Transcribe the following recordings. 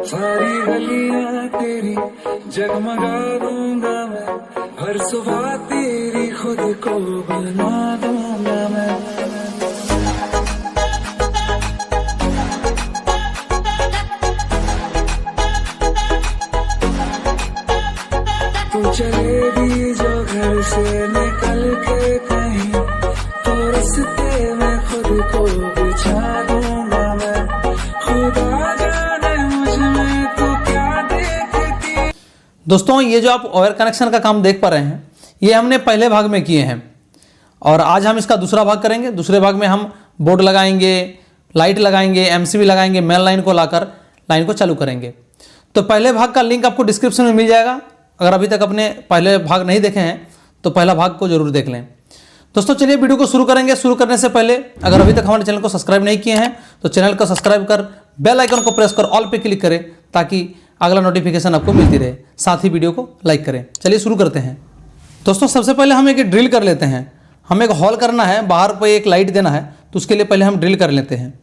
सारी गलियां तेरी जगमगा दूंगा मैं, हर सुबह तेरी खुद को बना दूंगा मैं। तू चलेगी जो घर से निकल के कहीं, तो रास्ते में खुद को बिछा दूंगा मैं। खुदा जाने मुझ में तू क्या देखती। दोस्तों, ये जो आप वायर कनेक्शन का काम देख पा रहे हैं, ये हमने पहले भाग में किए हैं और आज हम इसका दूसरा भाग करेंगे। दूसरे भाग में हम बोर्ड लगाएंगे, लाइट लगाएंगे, एमसीबी लगाएंगे, मेन लाइन को लाकर लाइन को चालू करेंगे। तो पहले भाग का लिंक आपको डिस्क्रिप्शन में मिल जाएगा। अगर अभी तक अपने पहले भाग नहीं देखे हैं तो पहला भाग को जरूर देख लें। दोस्तों, चलिए वीडियो को शुरू करेंगे। शुरू करने से पहले अगर अभी तक हमारे चैनल को सब्सक्राइब नहीं किए हैं तो चैनल को सब्सक्राइब कर बेल आइकन को प्रेस कर ऑल पे क्लिक करें ताकि अगला नोटिफिकेशन आपको मिलती रहे। साथ ही वीडियो को लाइक करें। चलिए शुरू करते हैं। दोस्तों, सबसे पहले हम एक ड्रिल कर लेते हैं। हमें एक हॉल करना है, बाहर पर एक लाइट देना है, तो उसके लिए पहले हम ड्रिल कर लेते हैं।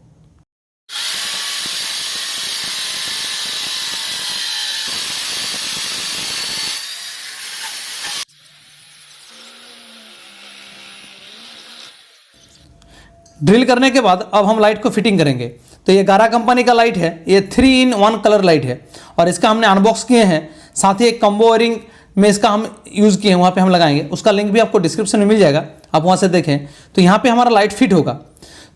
ड्रिल करने के बाद अब हम लाइट को फिटिंग करेंगे। तो ये गारा कंपनी का लाइट है, ये 3-in-1 कलर लाइट है और इसका हमने अनबॉक्स किए हैं। साथ ही एक कम्बो वायरिंग में इसका हम यूज़ किए हैं, वहाँ पे हम लगाएंगे। उसका लिंक भी आपको डिस्क्रिप्शन में मिल जाएगा, आप वहाँ से देखें। तो यहाँ पे हमारा लाइट फिट होगा।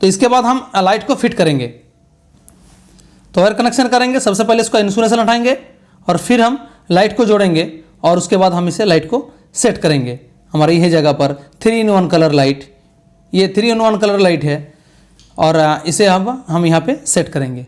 तो इसके बाद हम लाइट को फिट करेंगे। तो वायर कनेक्शन करेंगे। सबसे पहले इसका इंसुलेशन हटाएंगे और फिर हम लाइट को जोड़ेंगे और उसके बाद हम इसे लाइट को सेट करेंगे हमारी यह जगह पर। 3-in-1 कलर लाइट, ये 3-in-1 कलर लाइट है और इसे अब हम यहाँ पे सेट करेंगे।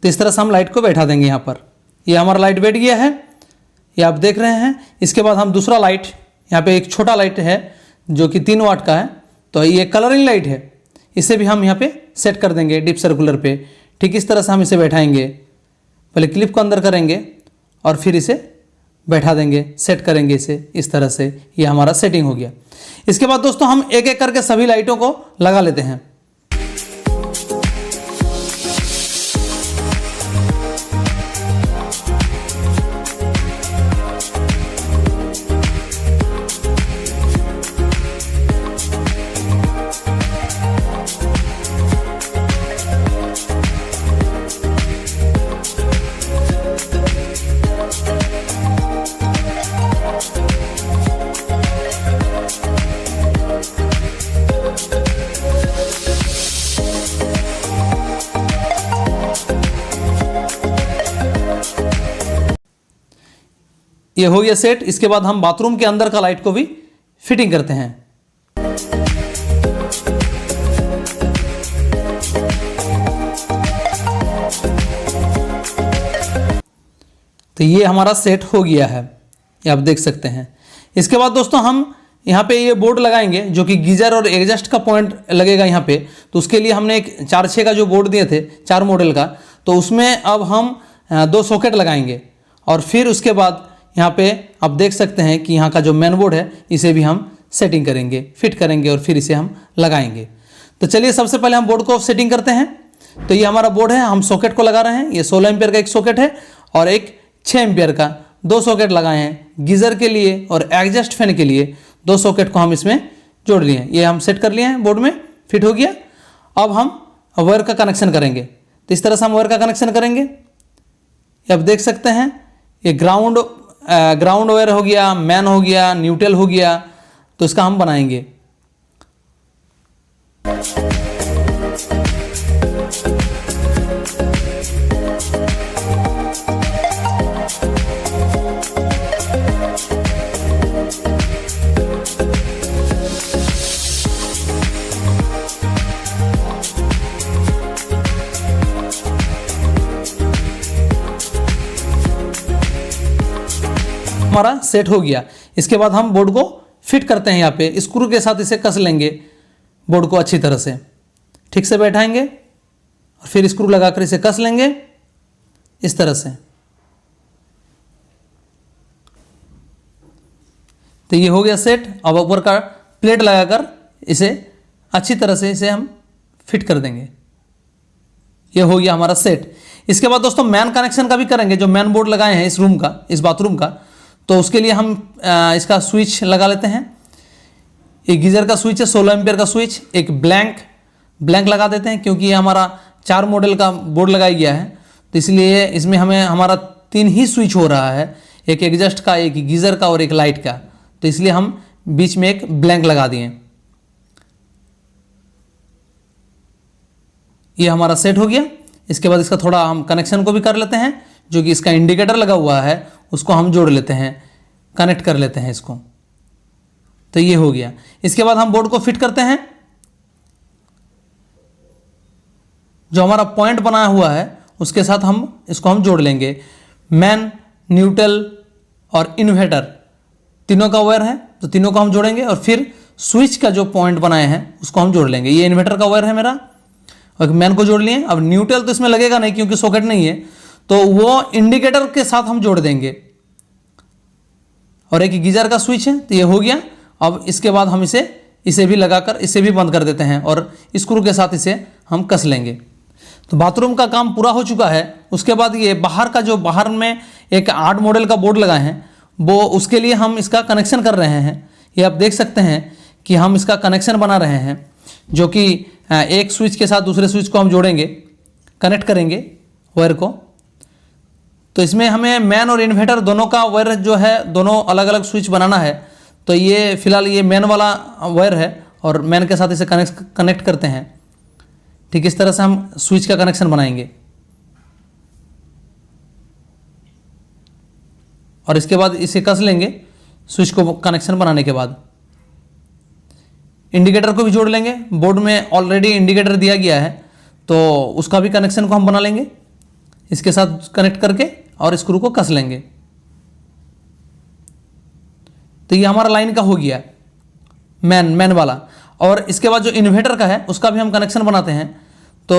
तो इस तरह से हम लाइट को बैठा देंगे यहाँ पर। ये हमारा लाइट बैठ गया है, ये आप देख रहे हैं। इसके बाद हम दूसरा लाइट, यहाँ पे एक छोटा लाइट है जो कि 3 वाट का है, तो ये कलरिंग लाइट है, इसे भी हम यहाँ पे सेट कर देंगे डीप सर्कुलर पे। ठीक इस तरह से हम इसे बैठाएंगे। पहले क्लिप को अंदर करेंगे और फिर इसे बैठा देंगे, सेट करेंगे इसे इस तरह से। ये हमारा सेटिंग हो गया। इसके बाद दोस्तों हम एक एक करके सभी लाइटों को लगा लेते हैं। ये हो गया सेट। इसके बाद हम बाथरूम के अंदर का लाइट को भी फिटिंग करते हैं। तो ये हमारा सेट हो गया है, ये आप देख सकते हैं। इसके बाद दोस्तों हम यहाँ पे ये बोर्ड लगाएंगे जो कि गीजर और एग्जॉस्ट का पॉइंट लगेगा यहाँ पे। तो उसके लिए हमने एक 4-6 का जो बोर्ड दिए थे, 4 मॉडल का, तो उसमें अब हम 2 सॉकेट लगाएंगे और फिर उसके बाद यहाँ पे आप देख सकते हैं कि यहाँ का जो मेन बोर्ड है इसे भी हम सेटिंग करेंगे, फिट करेंगे और फिर इसे हम लगाएंगे। तो चलिए सबसे पहले हम बोर्ड को सेटिंग करते हैं। तो ये हमारा बोर्ड है, हम सॉकेट को लगा रहे हैं। ये 16 एम्पियर का एक सॉकेट है और एक 6 एम्पियर का 2 सॉकेट लगाए हैं। गीजर के लिए और एग्जॉस्ट फैन के लिए 2 सॉकेट को हम इसमें जोड़ लिए हैं। ये हम सेट कर लिए हैं, बोर्ड में फिट हो गया। अब हम वायर का कनेक्शन करेंगे। तो इस तरह से हम वायर का कनेक्शन करेंगे। ये आप देख सकते हैं, ये ग्राउंड वायर हो गया, मैन हो गया, न्यूट्रल हो गया। तो इसका हम बनाएंगे। हमारा सेट हो गया। इसके बाद हम बोर्ड को फिट करते हैं। यहाँ पे स्क्रू के साथ इसे कस लेंगे, बोर्ड को अच्छी तरह से ठीक से बैठाएंगे और फिर स्क्रू लगाकर इसे कस लेंगे इस तरह से। तो ये हो गया सेट। अब ऊपर का प्लेट लगाकर इसे अच्छी तरह से इसे हम फिट कर देंगे। ये हो गया हमारा सेट। इसके बाद दोस्तों मैन कनेक्शन का भी करेंगे। जो मैन बोर्ड लगाए हैं इस रूम का, इस बाथरूम का, तो उसके लिए हम इसका स्विच लगा लेते हैं। एक गीजर का स्विच है, 16 एम्पियर का स्विच। एक ब्लैंक लगा देते हैं क्योंकि ये हमारा 4 मॉडल का बोर्ड लगाया गया है, तो इसलिए इसमें हमें हमारा 3 ही स्विच हो रहा है, एक एग्जस्ट का, एक गीजर का और एक लाइट का। तो इसलिए हम बीच में एक ब्लैंक लगा दिए। ये हमारा सेट हो गया। इसके बाद इसका थोड़ा हम कनेक्शन को भी कर लेते हैं। जो कि इसका इंडिकेटर लगा हुआ है उसको हम जोड़ लेते हैं, कनेक्ट कर लेते हैं इसको। तो ये हो गया। इसके बाद हम बोर्ड को फिट करते हैं। जो हमारा पॉइंट बनाया हुआ है उसके साथ इसको हम जोड़ लेंगे। मैन, न्यूट्रल और इन्वर्टर तीनों का वायर है, तो तीनों को हम जोड़ेंगे और फिर स्विच का जो पॉइंट बनाए हैं उसको हम जोड़ लेंगे। ये इन्वर्टर का वायर है मेरा, और मैन को जोड़ लिए। अब न्यूट्रल तो इसमें लगेगा नहीं क्योंकि सॉकेट नहीं है, तो वो इंडिकेटर के साथ हम जोड़ देंगे। और एक गीजर का स्विच है, तो ये हो गया। अब इसके बाद हम इसे भी लगाकर इसे भी बंद कर देते हैं और स्क्रू के साथ इसे हम कस लेंगे। तो बाथरूम का काम पूरा हो चुका है। उसके बाद ये बाहर में एक 8 मॉडल का बोर्ड लगाए हैं, वो उसके लिए हम इसका कनेक्शन कर रहे हैं। ये आप देख सकते हैं कि हम इसका कनेक्शन बना रहे हैं, जो कि एक स्विच के साथ दूसरे स्विच को हम जोड़ेंगे, कनेक्ट करेंगे वायर को। तो इसमें हमें मैन और इन्वर्टर दोनों का वायर जो है, दोनों अलग अलग स्विच बनाना है। तो ये फिलहाल ये मैन वाला वायर है और मैन के साथ इसे कनेक्ट करते हैं। ठीक इस तरह से हम स्विच का कनेक्शन बनाएंगे। और इसके बाद इसे कस लेंगे स्विच को कनेक्शन बनाने के बाद। इंडिकेटर को भी जोड़ लेंगे। बोर्ड में ऑलरेडी इंडिकेटर दिया गया है, तो उसका भी कनेक्शन को हम बना लेंगे इसके साथ कनेक्ट करके और स्क्रू को कस लेंगे। तो ये हमारा लाइन का हो गया मैन वाला। और इसके बाद जो इन्वर्टर का है उसका भी हम कनेक्शन बनाते हैं। तो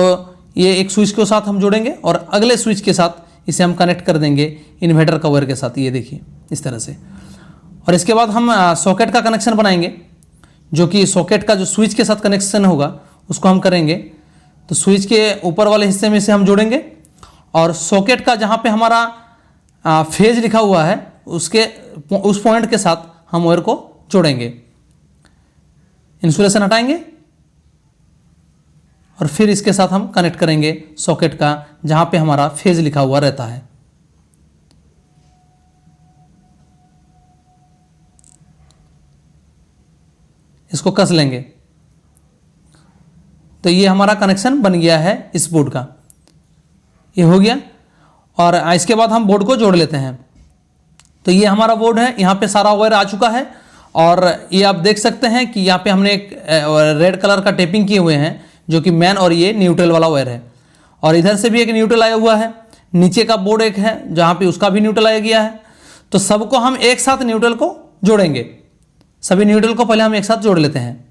ये एक स्विच के साथ हम जोड़ेंगे और अगले स्विच के साथ इसे हम कनेक्ट कर देंगे इन्वर्टर का वायर के साथ। ये देखिए इस तरह से। और इसके बाद हम सॉकेट का कनेक्शन बनाएंगे, जो कि सॉकेट का जो स्विच के साथ कनेक्शन होगा उसको हम करेंगे। तो स्विच के ऊपर वाले हिस्से में इसे हम जोड़ेंगे और सॉकेट का जहाँ पे हमारा फेज लिखा हुआ है उस पॉइंट के साथ हम वायर को जोड़ेंगे। इंसुलेशन हटाएंगे और फिर इसके साथ हम कनेक्ट करेंगे सॉकेट का जहाँ पे हमारा फेज लिखा हुआ रहता है। इसको कस लेंगे। तो ये हमारा कनेक्शन बन गया है इस बोर्ड का। ये हो गया। और इसके बाद हम बोर्ड को जोड़ लेते हैं। तो ये हमारा बोर्ड है, यहाँ पे सारा वायर आ चुका है। और ये आप देख सकते हैं कि यहाँ पे हमने एक रेड कलर का टेपिंग किए हुए हैं, जो कि मैन और ये न्यूट्रल वाला वायर है। और इधर से भी एक न्यूट्रल आया हुआ है। नीचे का बोर्ड एक है जहाँ पे उसका भी न्यूट्रल आया गया है। तो सबको हम एक साथ न्यूट्रल को जोड़ेंगे। सभी न्यूट्रल को पहले हम एक साथ जोड़ लेते हैं।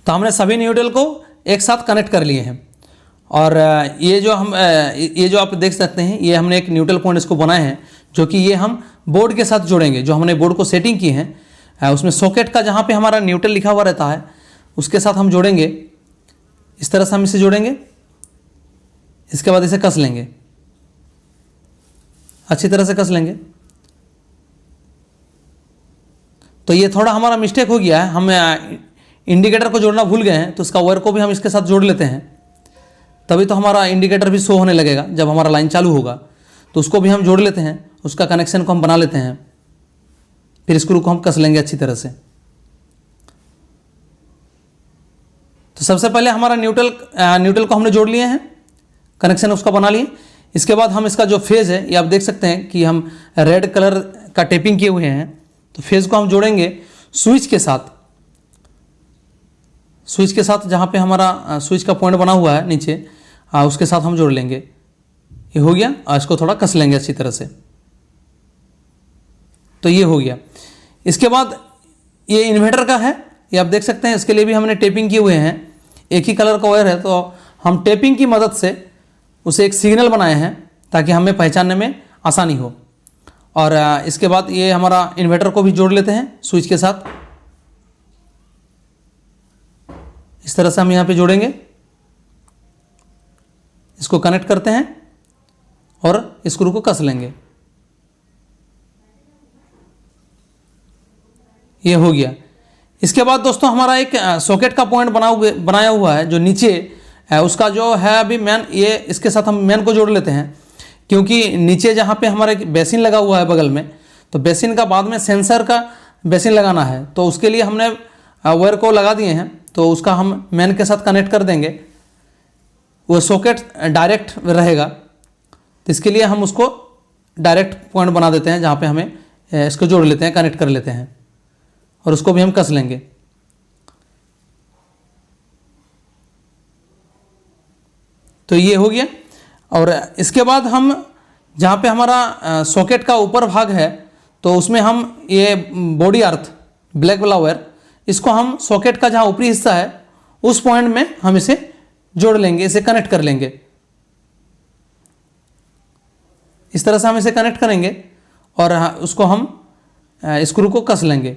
तो हमने सभी न्यूट्रल को एक साथ कनेक्ट कर लिए हैं। और ये जो आप देख सकते हैं, ये हमने एक न्यूट्रल पॉइंट इसको बनाए हैं, जो कि ये हम बोर्ड के साथ जोड़ेंगे। जो हमने बोर्ड को सेटिंग की है उसमें सॉकेट का जहाँ पे हमारा न्यूट्रल लिखा हुआ रहता है उसके साथ हम जोड़ेंगे। इस तरह से हम इसे जोड़ेंगे। इसके बाद इसे कस लेंगे, अच्छी तरह से कस लेंगे। तो ये थोड़ा हमारा मिस्टेक हो गया है, हम इंडिकेटर को जोड़ना भूल गए हैं, तो इसका वायर को भी हम इसके साथ जोड़ लेते हैं, तभी तो हमारा इंडिकेटर भी शो होने लगेगा जब हमारा लाइन चालू होगा। तो उसको भी हम जोड़ लेते हैं, उसका कनेक्शन को हम बना लेते हैं, फिर स्क्रू को हम कस लेंगे अच्छी तरह से। तो सबसे पहले हमारा न्यूट्रल को हमने जोड़ लिए हैं, कनेक्शन उसका बना लिए। इसके बाद हम इसका जो फेज़ है, ये आप देख सकते हैं कि हम रेड कलर का टेपिंग किए हुए हैं, तो फेज़ को हम जोड़ेंगे स्विच के साथ। स्विच के साथ जहाँ पे हमारा स्विच का पॉइंट बना हुआ है नीचे, उसके साथ हम जोड़ लेंगे। ये हो गया, और इसको थोड़ा कस लेंगे अच्छी तरह से। तो ये हो गया। इसके बाद ये इन्वर्टर का है, ये आप देख सकते हैं, इसके लिए भी हमने टेपिंग किए हुए हैं। एक ही कलर का वायर है, तो हम टेपिंग की मदद से उसे एक सिग्नल बनाए हैं ताकि हमें पहचानने में आसानी हो। और इसके बाद ये हमारा इन्वर्टर को भी जोड़ लेते हैं स्विच के साथ। इस तरह से हम यहाँ पे जोड़ेंगे, इसको कनेक्ट करते हैं और स्क्रू को कस लेंगे। ये हो गया। इसके बाद दोस्तों हमारा एक सॉकेट का पॉइंट बनाया हुआ है जो नीचे उसका जो है अभी मेन, ये इसके साथ हम मेन को जोड़ लेते हैं, क्योंकि नीचे जहाँ पे हमारा एक बेसिन लगा हुआ है बगल में, तो बेसिन का बाद में सेंसर का बेसिन लगाना है, तो उसके लिए हमने वायर को लगा दिए हैं, तो उसका हम मेन के साथ कनेक्ट कर देंगे। वो सॉकेट डायरेक्ट रहेगा, तो इसके लिए हम उसको डायरेक्ट पॉइंट बना देते हैं जहाँ पे हमें इसको जोड़ लेते हैं, कनेक्ट कर लेते हैं, और उसको भी हम कस लेंगे। तो ये हो गया। और इसके बाद हम जहाँ पे हमारा सॉकेट का ऊपर भाग है, तो उसमें हम ये बॉडी अर्थ ब्लैक वाला वायर, इसको हम सॉकेट का जहाँ ऊपरी हिस्सा है उस पॉइंट में हम इसे जोड़ लेंगे, इसे कनेक्ट कर लेंगे। इस तरह से हम इसे कनेक्ट करेंगे और उसको हम स्क्रू को कस लेंगे।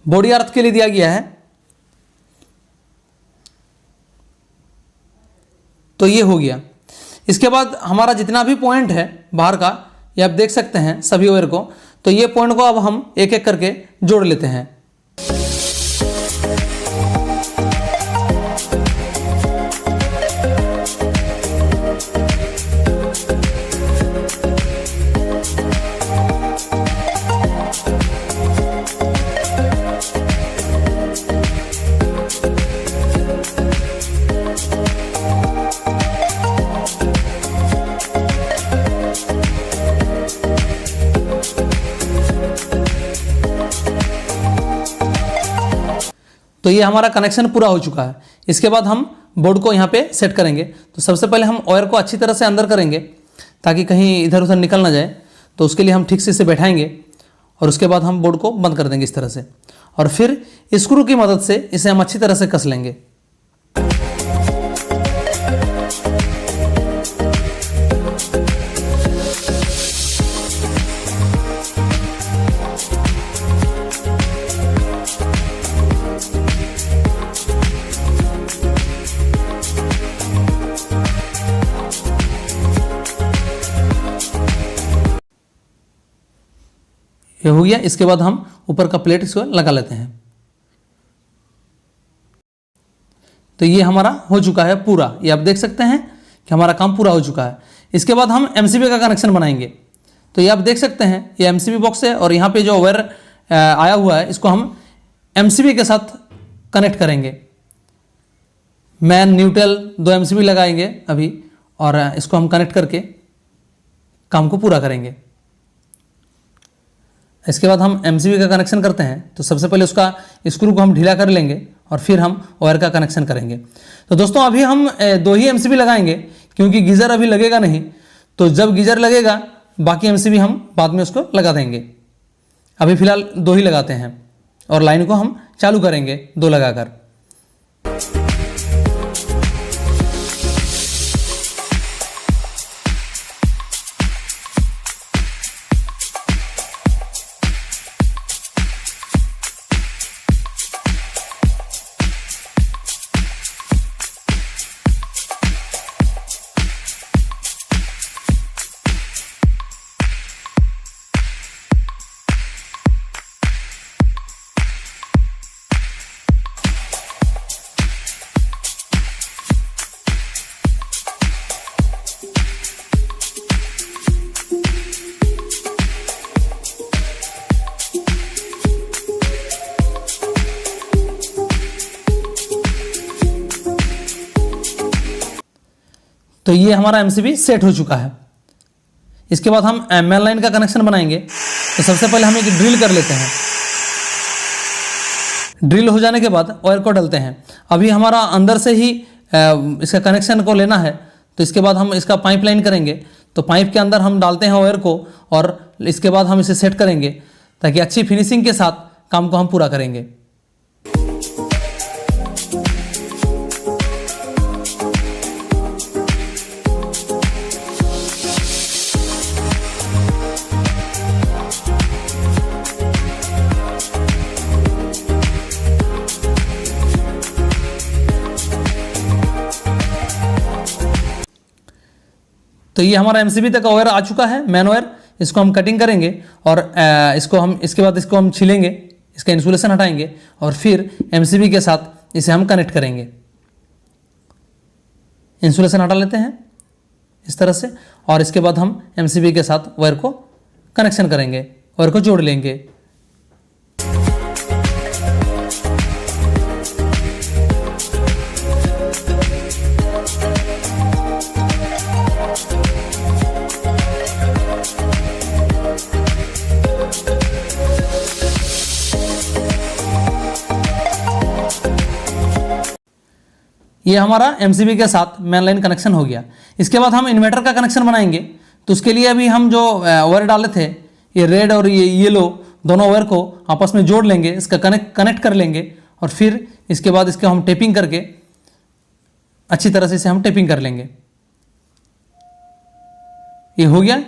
बॉडी अर्थ के लिए दिया गया है। तो ये हो गया। इसके बाद हमारा जितना भी पॉइंट है बाहर का, ये आप देख सकते हैं सभी वायर को, तो ये पॉइंट को अब हम एक एक करके जोड़ लेते हैं। तो ये हमारा कनेक्शन पूरा हो चुका है। इसके बाद हम बोर्ड को यहाँ पे सेट करेंगे। तो सबसे पहले हम वायर को अच्छी तरह से अंदर करेंगे ताकि कहीं इधर उधर निकल ना जाए। तो उसके लिए हम ठीक से इसे बैठाएंगे और उसके बाद हम बोर्ड को बंद कर देंगे इस तरह से, और फिर स्क्रू की मदद से इसे हम अच्छी तरह से कस लेंगे। ये हो गया। इसके बाद हम ऊपर का प्लेट इसको लगा लेते हैं। तो ये हमारा हो चुका है पूरा। ये आप देख सकते हैं कि हमारा काम पूरा हो चुका है। इसके बाद हम एमसीबी का कनेक्शन बनाएंगे। तो ये आप देख सकते हैं ये एमसीबी बॉक्स है, और यहाँ पे जो वायर आया हुआ है इसको हम एमसीबी के साथ कनेक्ट करेंगे। मैन न्यूट्रल 2 एमसीबी लगाएंगे अभी, और इसको हम कनेक्ट करके काम को पूरा करेंगे। इसके बाद हम एमसीबी का कनेक्शन करते हैं। तो सबसे पहले उसका स्क्रू को हम ढीला कर लेंगे और फिर हम वायर का कनेक्शन करेंगे। तो दोस्तों अभी हम 2 ही एमसीबी लगाएंगे क्योंकि गीज़र अभी लगेगा नहीं। तो जब गीज़र लगेगा बाकी एमसीबी हम बाद में उसको लगा देंगे। अभी फ़िलहाल 2 ही लगाते हैं और लाइन को हम चालू करेंगे 2 लगाकर। तो ये हमारा एमसीबी सेट हो चुका है। इसके बाद हम मेन लाइन का कनेक्शन बनाएंगे। तो सबसे पहले हम एक ड्रिल कर लेते हैं। ड्रिल हो जाने के बाद वायर को डालते हैं। अभी हमारा अंदर से ही इसका कनेक्शन को लेना है, तो इसके बाद हम इसका पाइप लाइन करेंगे। तो पाइप के अंदर हम डालते हैं वायर को और इसके बाद हम इसे सेट करेंगे ताकि अच्छी फिनिशिंग के साथ काम को हम पूरा करेंगे। तो ये हमारा एमसीबी तक वायर आ चुका है, मैन वायर। इसको हम कटिंग करेंगे और इसके बाद इसको हम छीलेंगे, इसका इंसुलेशन हटाएंगे और फिर एमसीबी के साथ इसे हम कनेक्ट करेंगे। इंसुलेशन हटा लेते हैं इस तरह से और इसके बाद हम एमसीबी के साथ वायर को कनेक्शन करेंगे, वायर को जोड़ लेंगे। ये हमारा एमसीबी के साथ मेन लाइन कनेक्शन हो गया। इसके बाद हम इन्वर्टर का कनेक्शन बनाएंगे। तो उसके लिए अभी हम जो वायर डाले थे, ये रेड और ये येलो दोनों वायर को आपस में जोड़ लेंगे, इसका कनेक्ट कर लेंगे और फिर इसके बाद इसके हम टेपिंग करके अच्छी तरह से इसे हम टेपिंग कर लेंगे। ये हो गया।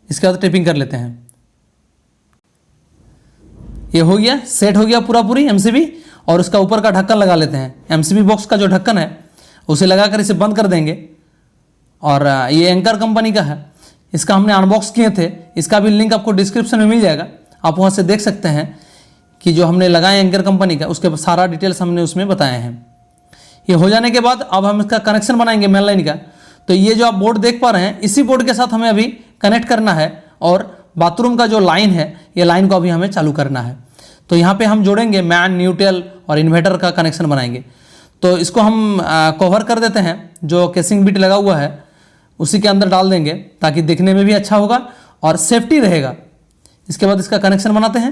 इसके बाद टेपिंग कर लेते हैं। ये हो गया, सेट हो गया पूरी एमसीबी। और उसका ऊपर का ढक्कन लगा लेते हैं। एमसीबी बॉक्स का जो ढक्कन है उसे लगाकर इसे बंद कर देंगे। और ये एंकर कंपनी का है, इसका हमने अनबॉक्स किए थे। इसका भी लिंक आपको डिस्क्रिप्शन में मिल जाएगा, आप वहाँ से देख सकते हैं कि जो हमने लगाए एंकर कंपनी का, उसके सारा डिटेल्स हमने उसमें बताए हैं। ये हो जाने के बाद अब हम इसका कनेक्शन बनाएंगे मेन लाइन का। तो ये जो आप बोर्ड देख पा रहे हैं, इसी बोर्ड के साथ हमें अभी कनेक्ट करना है और बाथरूम का जो लाइन है, ये लाइन को अभी हमें चालू करना है। तो यहाँ पे हम जोड़ेंगे मैन, न्यूट्रल और इन्वर्टर का कनेक्शन बनाएंगे। तो इसको हम कवर कर देते हैं, जो केसिंग बिट लगा हुआ है उसी के अंदर डाल देंगे ताकि दिखने में भी अच्छा होगा और सेफ्टी रहेगा। इसके बाद इसका कनेक्शन बनाते हैं।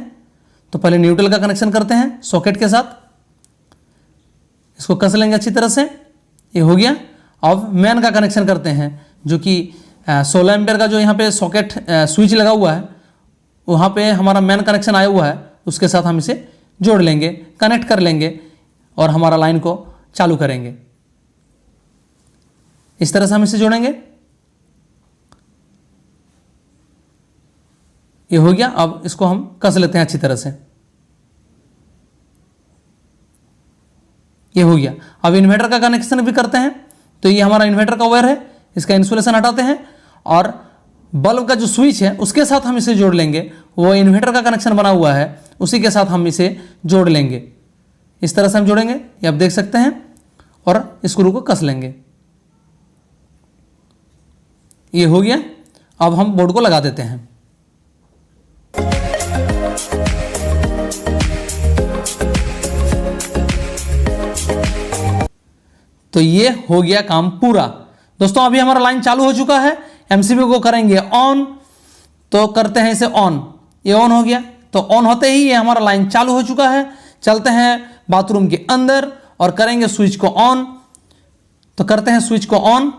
तो पहले न्यूट्रल का कनेक्शन करते हैं सॉकेट के साथ, इसको कस लेंगे अच्छी तरह से। ये हो गया। अब मैन का कनेक्शन करते हैं, जो कि 16 एम्पियर का जो यहाँ पे सॉकेट स्विच लगा हुआ है, वहाँ पे हमारा मैन कनेक्शन आया हुआ है, उसके साथ हम इसे जोड़ लेंगे, कनेक्ट कर लेंगे और हमारा लाइन को चालू करेंगे। इस तरह से हम इसे जोड़ेंगे। ये हो गया। अब इसको हम कस लेते हैं अच्छी तरह से। ये हो गया। अब इन्वर्टर का कनेक्शन भी करते हैं। तो ये हमारा इन्वर्टर का वायर है, इसका इंसुलेशन हटाते हैं और बल्ब का जो स्विच है उसके साथ हम इसे जोड़ लेंगे। वो इन्वर्टर का कनेक्शन बना हुआ है, उसी के साथ हम इसे जोड़ लेंगे। इस तरह से हम जोड़ेंगे, ये आप देख सकते हैं, और स्क्रू को कस लेंगे। ये हो गया। अब हम बोर्ड को लगा देते हैं। तो ये हो गया काम पूरा। दोस्तों अभी हमारा लाइन चालू हो चुका है। एमसीबी को करेंगे ऑन, तो करते हैं इसे ऑन। ये ऑन हो गया। तो ऑन होते ही ये हमारा लाइन चालू हो चुका है। चलते हैं बाथरूम के अंदर और करेंगे स्विच को ऑन। तो करते हैं स्विच को ऑन।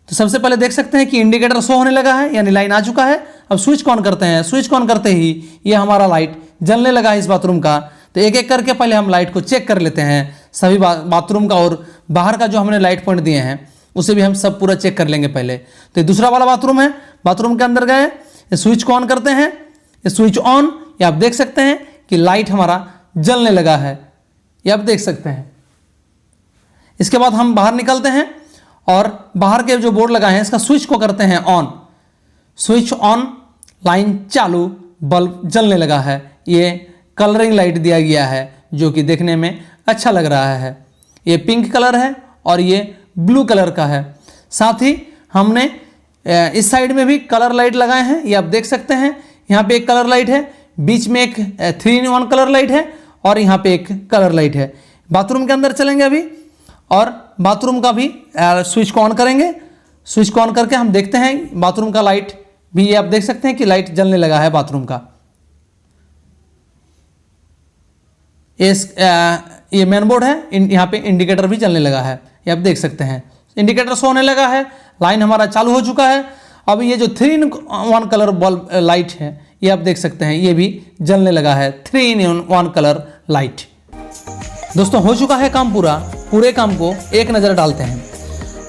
तो सबसे पहले देख सकते हैं कि इंडिकेटर शो होने लगा है, यानी लाइन आ चुका है। अब स्विच को ऑन करते हैं। स्विच को ऑन करते ही ये हमारा लाइट जलने लगा है इस बाथरूम का। तो एक एक करके पहले हम लाइट को चेक कर लेते हैं, सभी बाथरूम का और बाहर का जो हमने लाइट पॉइंट दिए हैं उसे भी हम सब पूरा चेक कर लेंगे पहले। तो ये दूसरा वाला बाथरूम है। बाथरूम के अंदर गए, स्विच को ऑन करते हैं। स्विच ऑन, ये आप देख सकते हैं कि लाइट हमारा जलने लगा है, ये आप देख सकते हैं। इसके बाद हम बाहर निकलते हैं और बाहर के जो बोर्ड लगाए हैं इसका स्विच को करते हैं ऑन। स्विच ऑन, लाइन चालू, बल्ब जलने लगा है। ये कलरिंग लाइट दिया गया है जो कि देखने में अच्छा लग रहा है। ये पिंक कलर है और ये ब्लू कलर का है। साथ ही हमने इस साइड में भी कलर लाइट लगाए हैं, ये आप देख सकते हैं। यहाँ पे एक कलर लाइट है, बीच में एक 3-in-1 कलर लाइट है और यहाँ पे एक कलर लाइट है। बाथरूम के अंदर चलेंगे अभी और बाथरूम का भी स्विच को ऑन करेंगे स्विच को ऑन करके हम देखते हैं बाथरूम का लाइट भी, ये आप देख सकते हैं कि लाइट जलने लगा है बाथरूम का। ये मेन बोर्ड है, यहाँ पे इंडिकेटर भी जलने लगा है, ये आप देख सकते हैं इंडिकेटर शो होने लगा है, लाइन हमारा चालू हो चुका है। अब ये जो 3-in-1 कलर बल्ब लाइट है, ये आप देख सकते हैं ये भी जलने लगा है, 3-in-1 कलर लाइट। दोस्तों हो चुका है काम पूरा, पूरे काम को एक नज़र डालते हैं।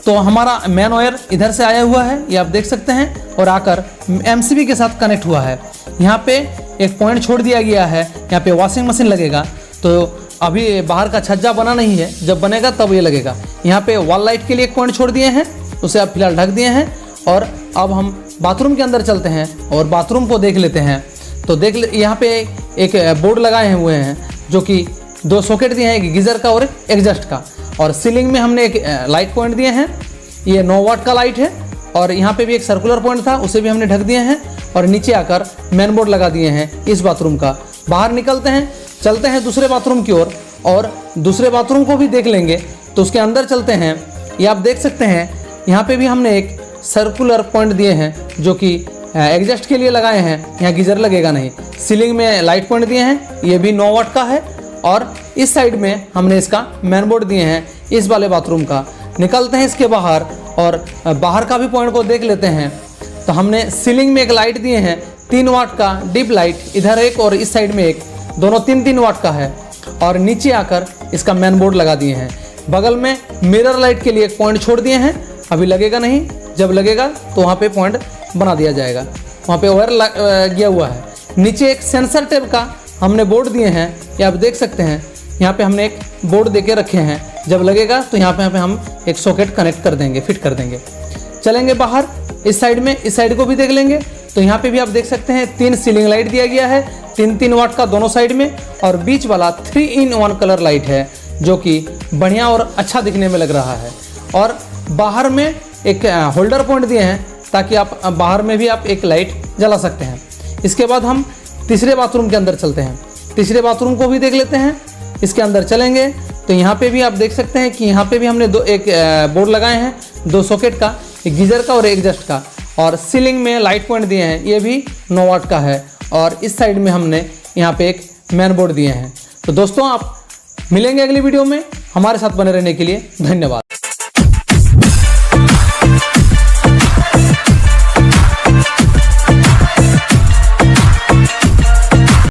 तो हमारा मेन वायर इधर से आया हुआ है, ये आप देख सकते हैं, और आकर MCB के साथ कनेक्ट हुआ है। यहाँ पे एक पॉइंट छोड़ दिया गया है, यहाँ पे वॉशिंग मशीन लगेगा। तो अभी बाहर का छज्जा बना नहीं है, जब बनेगा तब ये लगेगा। यहाँ पे वॉल लाइट के लिए एक पॉइंट छोड़ दिए हैं, उसे आप फिलहाल ढक दिए हैं। और अब हम बाथरूम के अंदर चलते हैं और बाथरूम को देख लेते हैं। तो यहाँ पे एक बोर्ड लगाए हुए हैं जो कि 2 सॉकेट दिए हैं, एक गीज़र का और एक एग्जॉस्ट का। और सीलिंग में हमने एक लाइट पॉइंट दिए हैं, ये 9 वाट का लाइट है। और यहाँ पे भी एक सर्कुलर पॉइंट था, उसे भी हमने ढक दिए हैं। और नीचे आकर मेन बोर्ड लगा दिए हैं इस बाथरूम का। बाहर निकलते हैं, चलते हैं दूसरे बाथरूम की ओर, और दूसरे बाथरूम को भी देख लेंगे। तो उसके अंदर चलते हैं, ये आप देख सकते हैं यहाँ पे भी हमने एक सर्कुलर पॉइंट दिए हैं जो कि एग्जॉस्ट के लिए लगाए हैं, यहाँ गीजर लगेगा नहीं। सीलिंग में लाइट पॉइंट दिए हैं, ये भी 9 वाट का है। और इस साइड में हमने इसका मेन बोर्ड दिए हैं इस वाले बाथरूम का। निकलते हैं इसके बाहर और बाहर का भी पॉइंट को देख लेते हैं। तो हमने सीलिंग में एक लाइट दिए हैं 3 वाट का डिप लाइट, इधर एक और इस साइड में एक, दोनों 3-3 वाट का है। और नीचे आकर इसका मेन बोर्ड लगा दिए हैं। बगल में मिरर लाइट के लिए एक पॉइंट छोड़ दिए हैं, अभी लगेगा नहीं, जब लगेगा तो वहाँ पे पॉइंट बना दिया जाएगा। वहाँ पे वायर गया हुआ है। नीचे एक सेंसर टाइप का हमने बोर्ड दिए हैं, ये आप देख सकते हैं। यहाँ पे हमने एक बोर्ड दे के रखे हैं, जब लगेगा तो यहाँ पे हम एक सॉकेट कनेक्ट कर देंगे, फिट कर देंगे। चलेंगे बाहर, इस साइड में, इस साइड को भी देख लेंगे। तो यहाँ पे भी आप देख सकते हैं 3 सीलिंग लाइट दिया गया है, 3-3 वाट का दोनों साइड में। और बीच वाला 3-in-1 कलर लाइट है जो कि बढ़िया और अच्छा दिखने में लग रहा है। और बाहर में एक होल्डर पॉइंट दिए हैं ताकि आप बाहर में भी आप एक लाइट जला सकते हैं। इसके बाद हम तीसरे बाथरूम के अंदर चलते हैं, तीसरे बाथरूम को भी देख लेते हैं। इसके अंदर चलेंगे तो यहाँ पे भी आप देख सकते हैं कि यहाँ पे भी हमने एक बोर्ड लगाए हैं 2 सॉकेट का, एक गीजर का और एग्जॉस्ट का। और सीलिंग में लाइट पॉइंट दिए हैं, ये भी 9 वाट का है। और इस साइड में हमने यहाँ पे एक मेन बोर्ड दिए हैं। तो दोस्तों आप मिलेंगे अगली वीडियो में, हमारे साथ बने रहने के लिए धन्यवाद।